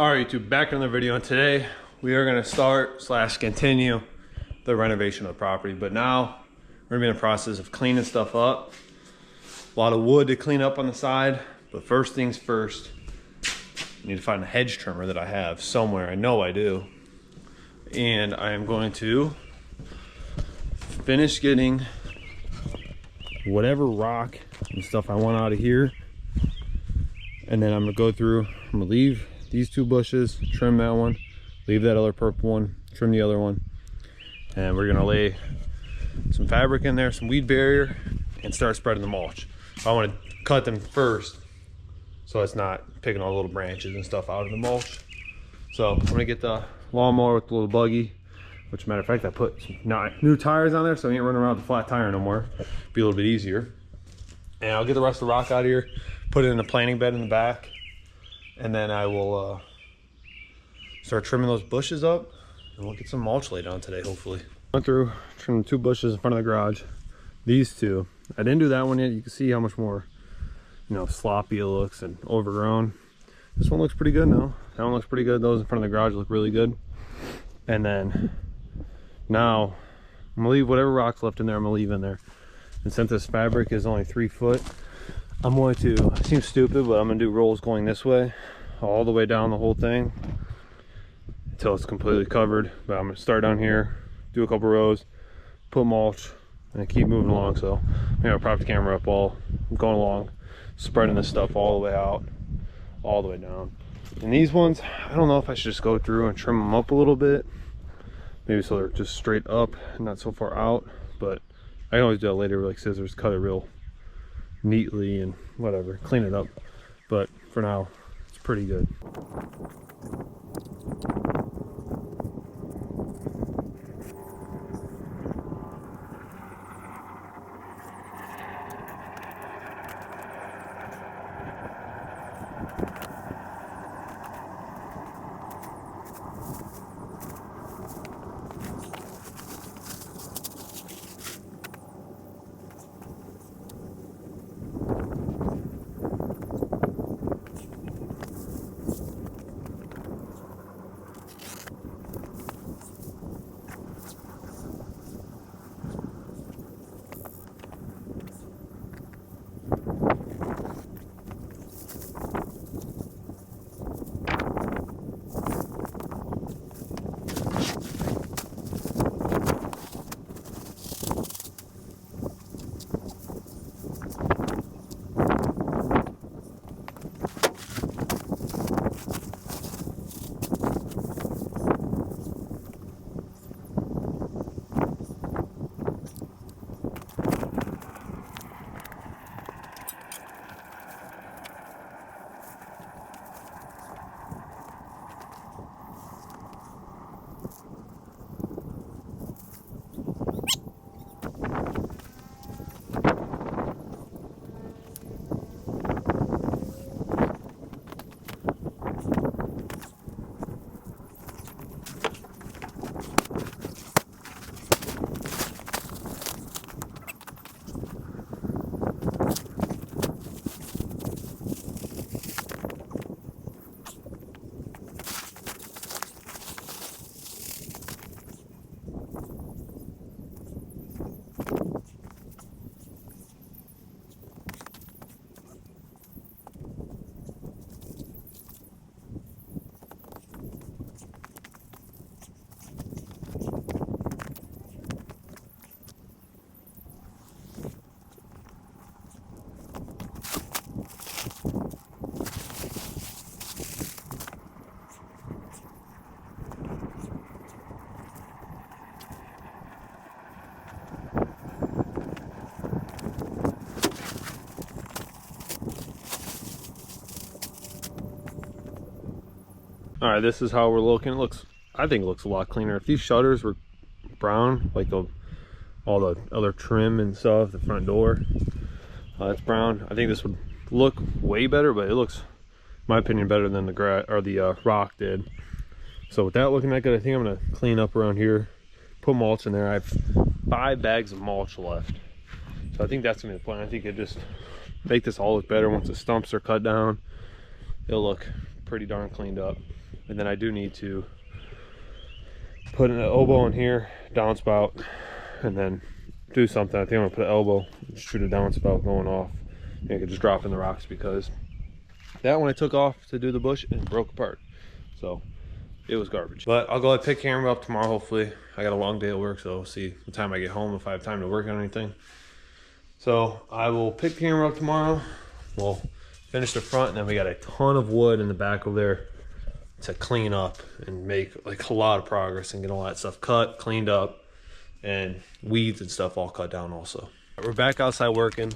All right, YouTube, back on the video, and today we are going to start / continue the renovation of the property. But now we're going to be in the process of cleaning stuff up. A lot of wood to clean up on the side, but first things first, I need to find a hedge trimmer that I have somewhere. I know I do. And I am going to finish getting whatever rock and stuff I want out of here. And then I'm going to go through, I'm going to leave these two bushes, trim that one, leave that other purple one, trim the other one, and we're gonna lay some fabric in there, some weed barrier, and start spreading the mulch. I want to cut them first so it's not picking all the little branches and stuff out of the mulch. So I'm gonna get the lawnmower with the little buggy, which, matter of fact, I put some new tires on there so I ain't running around with a flat tire no more. Be a little bit easier. And I'll get the rest of the rock out of here, put it in a planting bed in the back, and then I will start trimming those bushes up, and we'll get some mulch laid on today, hopefully. Went through, trimmed 2 bushes in front of the garage. These 2. I didn't do that one yet. You can see how much more, sloppy it looks and overgrown. This one looks pretty good now. That one looks pretty good. Those in front of the garage look really good. And then now I'm gonna leave whatever rocks left in there, I'm gonna leave in there. And since this fabric is only 3 foot, I'm going to, it seems stupid, but I'm gonna do rolls going this way, all the way down the whole thing until it's completely covered. But I'm gonna start down here, do a couple rows, put mulch, and keep moving along. So I'm gonna prop the camera up while I'm going along, spreading this stuff all the way out, all the way down. And these ones, I don't know if I should just go through and trim them up a little bit, maybe so they're just straight up and not so far out. But I can always do that later with like scissors, cut it real neatly and whatever, clean it up. But for now, it's pretty good. All right, this is how we're looking. It looks, I think it looks a lot cleaner. If these shutters were brown, like all the other trim and stuff, the front door, it's brown. I think this would look way better, but it looks, in my opinion, better than the rock did. So with that looking that good, I think I'm gonna clean up around here, put mulch in there. I have 5 bags of mulch left. So I think that's gonna be the plan. I think it just make this all look better once the stumps are cut down. It'll look pretty darn cleaned up. And then I do need to put an elbow in here, downspout, and then do something. I think I'm gonna put an elbow, just shoot a downspout going off. And I could just drop in the rocks, because that one I took off to do the bush and broke apart. So it was garbage. But I'll go ahead and pick camera up tomorrow, hopefully. I got a long day at work, so we'll see what time I get home, if I have time to work on anything. So I will pick the camera up tomorrow. We'll finish the front, and then we got a ton of wood in the back over there to clean up and make like a lot of progress and get all that stuff cut, cleaned up, and weeds and stuff all cut down also. We're back outside working.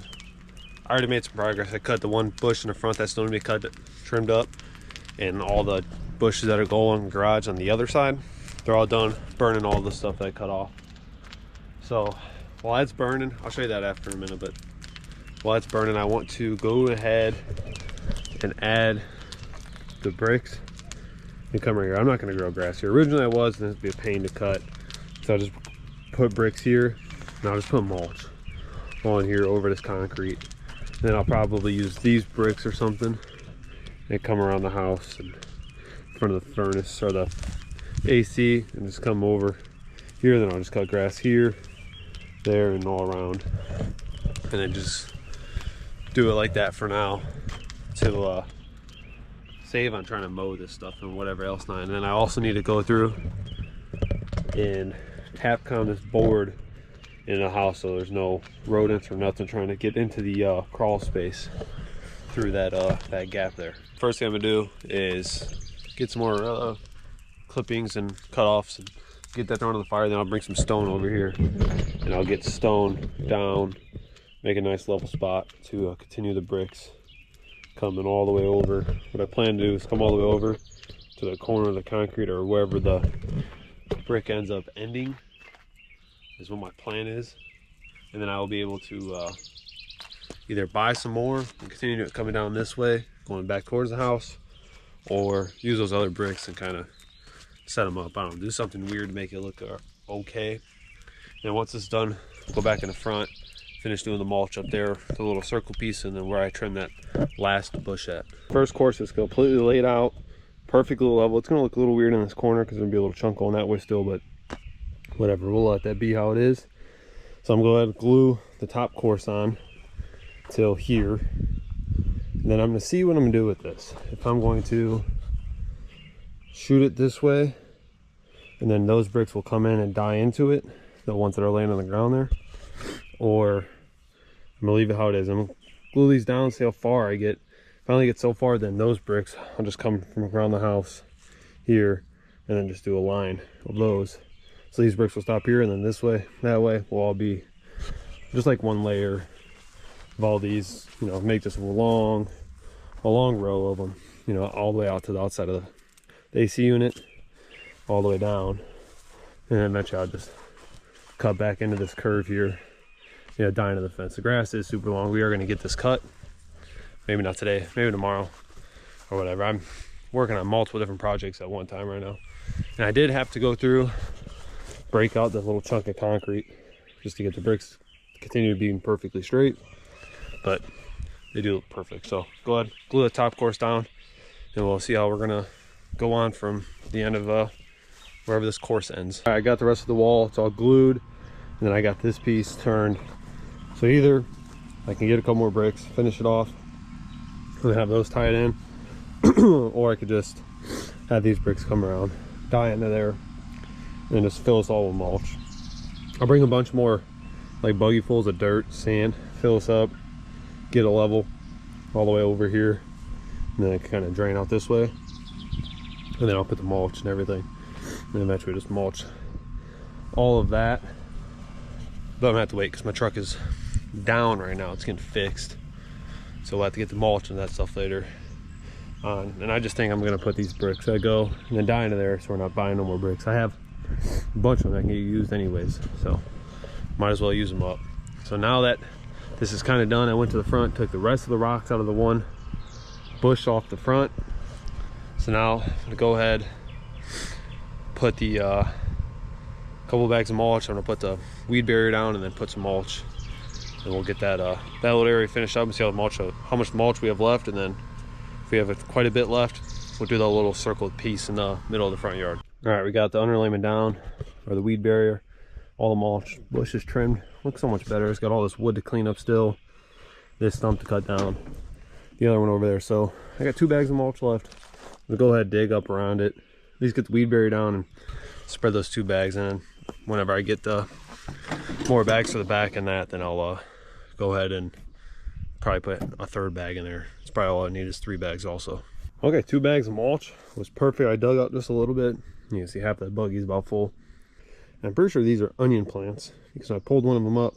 I already made some progress. I cut the one bush in the front that still needs to be trimmed up, and all the bushes that are going in the garage on the other side, they're all done burning all the stuff that I cut off. So while that's burning, I'll show you that after a minute, but while it's burning, I want to go ahead and add the bricks and come right here. I'm not going to grow grass here. Originally I was, and it'd be a pain to cut, so I'll just put bricks here, and I'll just put mulch on here over this concrete. And then I'll probably use these bricks or something and come around the house and in front of the furnace or the AC, and just come over here. Then I'll just cut grass here, there, and all around, and then just do it like that for now to save on trying to mow this stuff and whatever else not. And then I also need to go through and Tapcon this board in the house so there's no rodents or nothing trying to get into the crawl space through that that gap there. First thing I'm gonna do is get some more clippings and cut-offs and get that thrown on the fire. Then I'll bring some stone over here, and I'll get stone down, make a nice level spot to continue the bricks coming all the way over. What I plan to do is come all the way over to the corner of the concrete, or wherever the brick ends up ending is what my plan is. And then I will be able to either buy some more and continue it coming down this way, going back towards the house, or use those other bricks and kind of set them up. I don't know, do something weird to make it look okay. And once it's done, we'll go back in the front, finish doing the mulch up there, the little circle piece, and then where I trim that last bush at. First course is completely laid out, perfectly level. It's gonna look a little weird in this corner because there'll be a little chunk on that way still, but whatever, we'll let that be how it is. So I'm going to go ahead and glue the top course on till here, and then I'm going to see what I'm going to do with this. If I'm going to shoot it this way, and then those bricks will come in and die into it, the ones that are laying on the ground there, or I'm going to leave it how it is. I'm going to glue these down, see how far I get. If I only get so far, then those bricks, I'll just come from around the house here, and then just do a line of those. So these bricks will stop here, and then this way, that way will all be just like one layer of all these, you know, make this a long row of them, you know, all the way out to the outside of the AC unit, all the way down. And then eventually I'll just cut back into this curve here, you know, die into the fence. The grass is super long. We are going to get this cut. Maybe not today, maybe tomorrow or whatever. I'm working on multiple different projects at one time right now. And I did have to go through, break out that little chunk of concrete just to get the bricks to continue to be perfectly straight, but they do look perfect. So go ahead, glue the top course down, and we'll see how we're gonna go on from the end of wherever this course ends. All right, I got the rest of the wall, it's all glued, and then I got this piece turned. So either I can get a couple more bricks, finish it off, and have those tied in, or I could just have these bricks come around, die into there, and just fill us all with mulch. I'll bring a bunch more like buggy fulls of dirt, sand, fill us up, get a level all the way over here, and then I can kind of drain out this way, and then I'll put the mulch and everything, and eventually just mulch all of that. But I'm gonna have to wait because my truck is down right now, it's getting fixed, so we'll have to get the mulch and that stuff later on. And I just think I'm gonna put these bricks that go and then die into there, so we're not buying no more bricks. I have a bunch of them that can get used anyways, so might as well use them up. So now that this is kind of done, I went to the front, took the rest of the rocks out of the one bush off the front. So now I'm gonna go ahead, put the couple bags of mulch. I'm gonna put the weed barrier down and then put some mulch, and we'll get that that little area finished up and see how much mulch we have left. And then if we have quite a bit left, we'll do the little circled piece in the middle of the front yard. All right, we got the underlayment down, or the weed barrier. All the mulch bushes trimmed. Looks so much better. It's got all this wood to clean up still. This stump to cut down. The other one over there. So I got 2 bags of mulch left. I'm gonna go ahead, dig up around it. At least get the weed barrier down and spread those 2 bags in. Whenever I get the more bags to the back and that, then I'll go ahead and probably put a 3rd bag in there. It's probably all I need is 3 bags also. Okay, 2 bags of mulch was perfect. I dug up just a little bit. You can see half that buggy's about full. And I'm pretty sure these are onion plants because I pulled one of them up,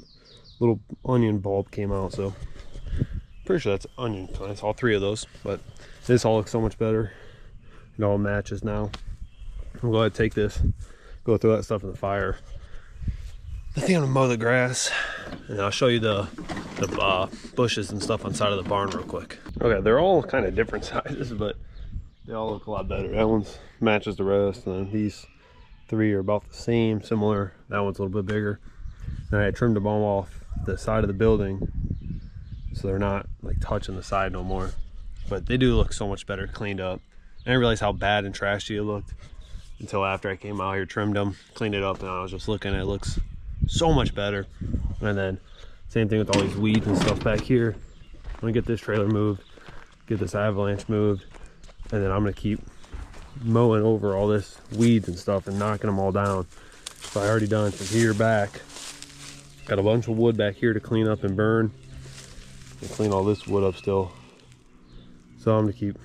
little onion bulb came out. So pretty sure that's onion plants, all 3 of those. But this all looks so much better. It all matches now. I'll go ahead and take this, go throw that stuff in the fire. I think I'm gonna mow the grass, and I'll show you the bushes and stuff on the side of the barn real quick. Okay, they're all kind of different sizes, but they all look a lot better. That one's matches the rest, and then these 3 are about the same, similar. That one's a little bit bigger. And I trimmed them all off the side of the building, so they're not like touching the side no more. But they do look so much better cleaned up. I didn't realize how bad and trashy it looked until after I came out here, trimmed them, cleaned it up, and I was just looking at it. It looks so much better. And then same thing with all these weeds and stuff back here. I'm gonna get this trailer moved, get this avalanche moved, and then I'm gonna keep mowing over all this weeds and stuff and knocking them all down. So I already done from here back. Got a bunch of wood back here to clean up and burn, and clean all this wood up still. So I'm gonna keep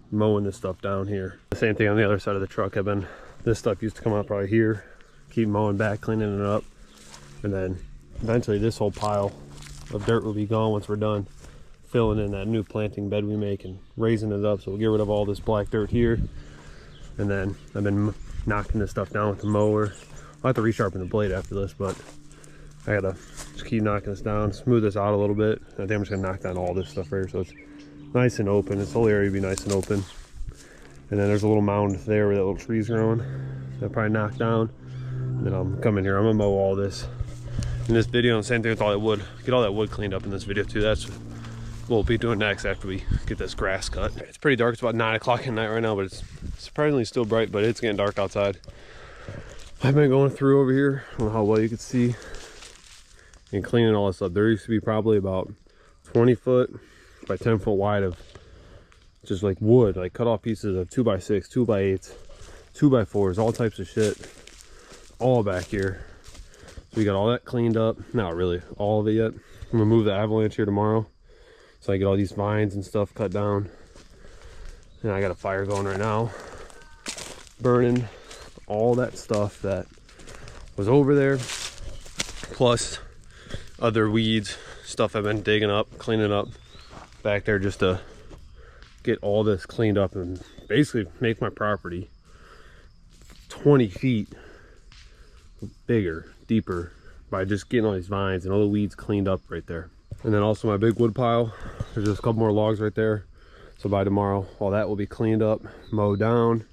mowing this stuff down here. The same thing on the other side of the truck. This stuff used to come out probably here. Keep mowing back, cleaning it up, and then eventually this whole pile of dirt will be gone once we're done filling in that new planting bed we make and raising it up. So we'll get rid of all this black dirt here, and then I've been knocking this stuff down with the mower. I'll have to resharpen the blade after this, but I gotta just keep knocking this down, smooth this out a little bit. I think I'm just gonna knock down all this stuff here so it's nice and open. This whole area will be nice and open. And then there's a little mound there where that little tree's growing. I'll probably knock down. And then I'm coming here, I'm gonna mow all this in this video, and same thing with all that wood. Get all that wood cleaned up in this video too. That's what we'll be doing next after we get this grass cut. It's pretty dark, it's about 9 o'clock at night right now, but it's surprisingly still bright, but it's getting dark outside. I've been going through over here, I don't know how well you can see, and cleaning all this up. There used to be probably about 20 foot by 10 foot wide of just like wood, like cut off pieces of 2x6, 2x8s, 2x4s, all types of shit, all back here. So we got all that cleaned up. Not really all of it yet. I'm gonna move the avalanche here tomorrow, so I get all these vines and stuff cut down. And I got a fire going right now, burning all that stuff that was over there, plus other weeds, stuff I've been digging up, cleaning up back there, just to get all this cleaned up and basically make my property 20 feet bigger, deeper, by just getting all these vines and all the weeds cleaned up right there. And then also my big wood pile, there's just a couple more logs right there. So by tomorrow, all that will be cleaned up, mowed down,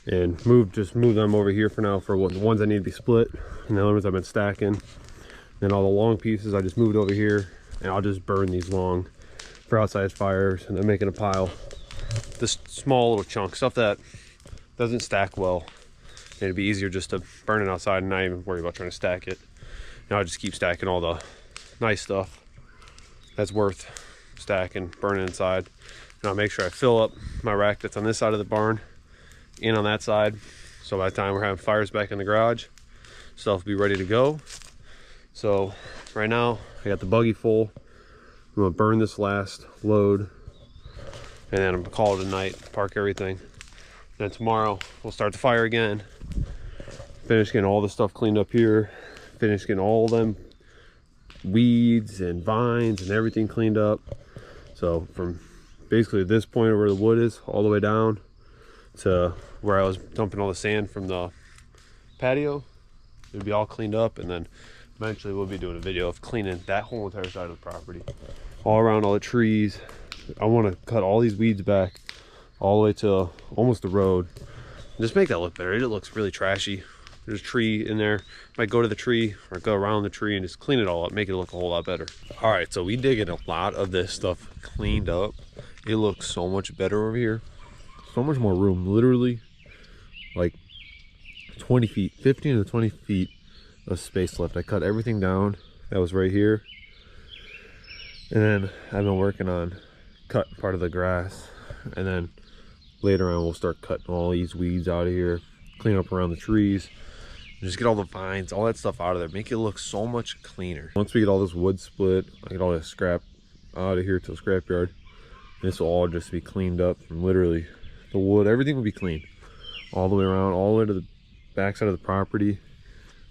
and just move them over here for now for the ones that need to be split, and the other ones I've been stacking. And all the long pieces I just moved over here, and I'll just burn these long for outside fires, and then making a pile. This small little chunk, stuff that doesn't stack well. And it'd be easier just to burn it outside and not even worry about trying to stack it. Now I just keep stacking all the nice stuff that's worth stacking, burning inside. And I'll make sure I fill up my rack that's on this side of the barn and on that side. So by the time we're having fires back in the garage, stuff will be ready to go. So right now I got the buggy full. I'm gonna burn this last load, and then I'm gonna call it a night, park everything. Then tomorrow we'll start the fire again, finish getting all the stuff cleaned up here, finish getting all them weeds and vines and everything cleaned up. So from basically this point where the wood is all the way down to where I was dumping all the sand from the patio, it'll be all cleaned up, and then eventually we'll be doing a video of cleaning that whole entire side of the property, all around all the trees. I want to cut all these weeds back all the way to almost the road, just make that look better. It looks really trashy. There's a tree in there. Might go to the tree or go around the tree and just clean it all up, make it look a whole lot better. All right, so we did get a lot of this stuff cleaned up. It looks so much better over here. so much more room, literally like 20 feet, 15 to 20 feet of space left. I cut everything down that was right here, and then I've been working on cutting part of the grass, and then later on we'll start cutting all these weeds out of here, clean up around the trees, and just get all the vines, all that stuff out of there, make it look so much cleaner. Once we get all this wood split, I get all this scrap out of here to the scrapyard, this will all just be cleaned up, and literally the wood, everything will be clean all the way around, all the way to the backside of the property,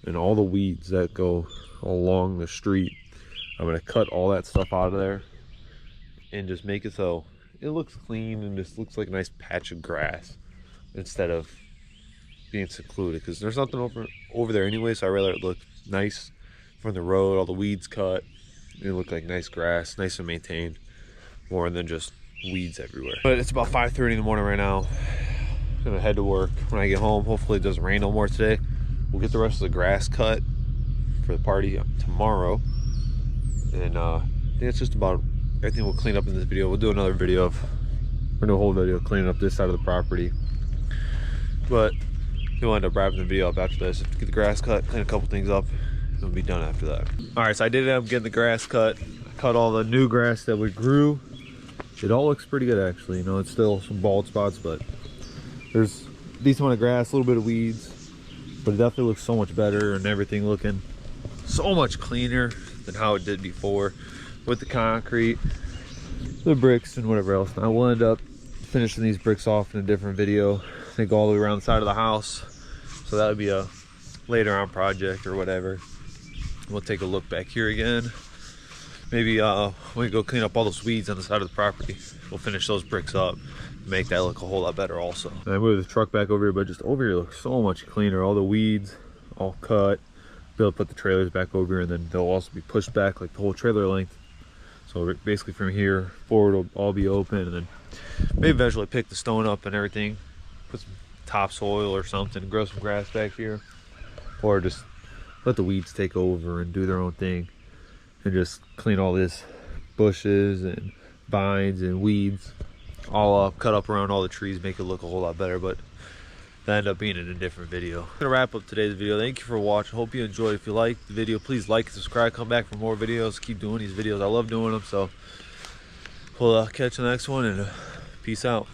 and all the weeds that go along the street. I'm gonna cut all that stuff out of there and just make it so it looks clean and just looks like a nice patch of grass instead of being secluded, because there's nothing over there anyway. So I rather it look nice from the road, all the weeds cut, it look like nice grass, nice and maintained, more than just weeds everywhere. But it's about 5:30 in the morning right now. I'm gonna head to work. When I get home, hopefully it doesn't rain no more today. We'll get the rest of the grass cut for the party tomorrow, and I think that's just about everything we'll clean up in this video. We'll do another video of, we're gonna do a whole video cleaning up this side of the property, but we'll end up wrapping the video up after this. Get the grass cut, clean a couple things up, and we'll be done after that. All right, so I did end up getting the grass cut. I cut all the new grass that we grew. It all looks pretty good actually. You know, it's still some bald spots, but there's a decent amount of grass, a little bit of weeds, but it definitely looks so much better, and everything looking so much cleaner than how it did before with the concrete, the bricks, and whatever else. Now we'll end up finishing these bricks off in a different video. I think all the way around the side of the house, so that would be a later on project or whatever. We'll take a look back here again. Maybe we go clean up all those weeds on the side of the property. We'll finish those bricks up, make that look a whole lot better also. And I moved the truck back over here, but just over here looks so much cleaner. All the weeds all cut. Be able to put the trailers back over here, and then they'll also be pushed back like the whole trailer length. So basically from here forward will all be open, and then maybe eventually pick the stone up and everything, put some topsoil or something, grow some grass back here, or just let the weeds take over and do their own thing, and just clean all this bushes and vines and weeds all up, cut up around all the trees, make it look a whole lot better. But that ended up being in a different video. I'm gonna wrap up today's video. Thank you for watching. Hope you enjoyed. If you liked the video, please like and subscribe. Come back for more videos. Keep doing these videos. I love doing them. So we'll catch you in the next one, and peace out.